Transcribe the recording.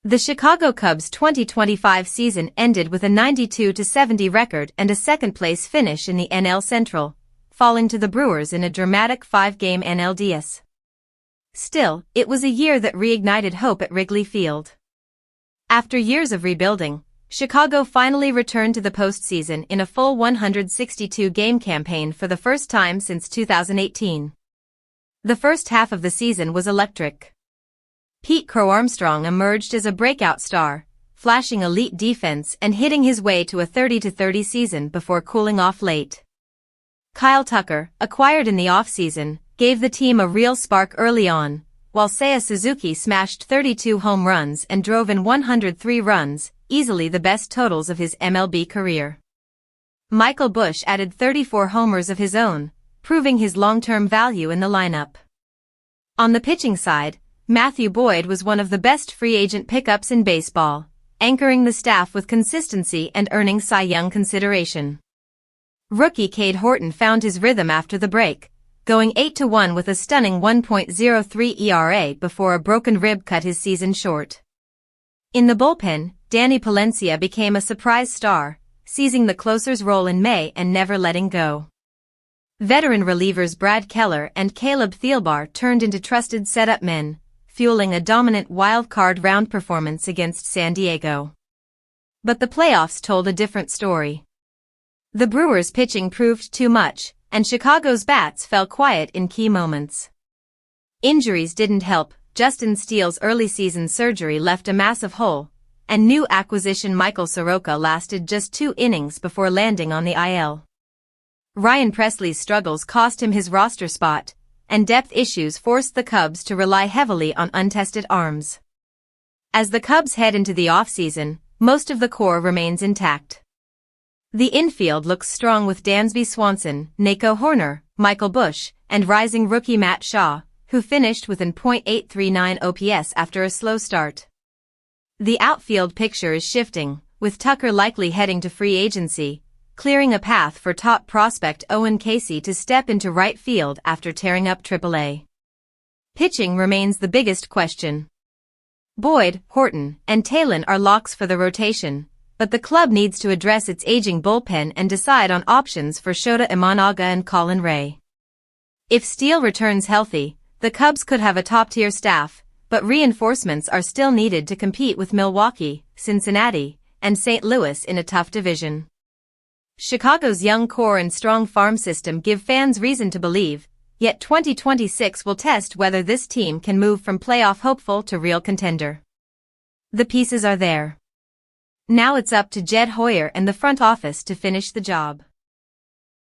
The Chicago Cubs' 2025 season ended with a 92-70 record and a second-place finish in the NL Central, falling to the Brewers in a dramatic 5-game NLDS. Still, it was a year that reignited hope at Wrigley Field. After years of rebuilding, Chicago finally returned to the postseason in a full 162-game campaign for the first time since 2018. The first half of the season was electric. Pete Crow-Armstrong emerged as a breakout star, flashing elite defense and hitting his way to a 30-30 season before cooling off late. Kyle Tucker, acquired in the offseason, gave the team a real spark early on, while Seiya Suzuki smashed 32 home runs and drove in 103 runs, easily the best totals of his MLB career. Michael Busch added 34 homers of his own, proving his long-term value in the lineup. On the pitching side, Matthew Boyd was one of the best free agent pickups in baseball, anchoring the staff with consistency and earning Cy Young consideration. Rookie Cade Horton found his rhythm after the break, going 8-1 with a stunning 1.03 ERA before a broken rib cut his season short. In the bullpen, Palencia became a surprise star, seizing the closer's role in May and never letting go. Veteran relievers Brad Keller and Thielbar turned into trusted setup men, fueling a dominant wild-card round performance against San Diego. But the playoffs told a different story. The Brewers' pitching proved too much, and Chicago's bats fell quiet in key moments. Injuries didn't help. Justin Steele's early season surgery left a massive hole, and new acquisition Michael Soroka lasted just 2 innings before landing on the IL. Ryan Presley's struggles cost him his roster spot, and depth issues forced the Cubs to rely heavily on untested arms. As the Cubs head into the offseason, most of the core remains intact. The infield looks strong with Dansby Swanson, Nico Hoerner, Michael Busch, and rising rookie Matt Shaw, who finished with an .839 OPS after a slow start. The outfield picture is shifting, with Tucker likely heading to free agency, clearing a path for top prospect Owen Casey to step into right field after tearing up AAA. Pitching remains the biggest question. Boyd, Horton, and Talon are locks for the rotation, but the club needs to address its aging bullpen and decide on options for Shota Imanaga and Colin Ray. If Steele returns healthy, the Cubs could have a top-tier staff, but reinforcements are still needed to compete with Milwaukee, Cincinnati, and St. Louis in a tough division. Chicago's young core and strong farm system give fans reason to believe, yet 2026 will test whether this team can move from playoff hopeful to real contender. The pieces are there. Now it's up to Jed Hoyer and the front office to finish the job.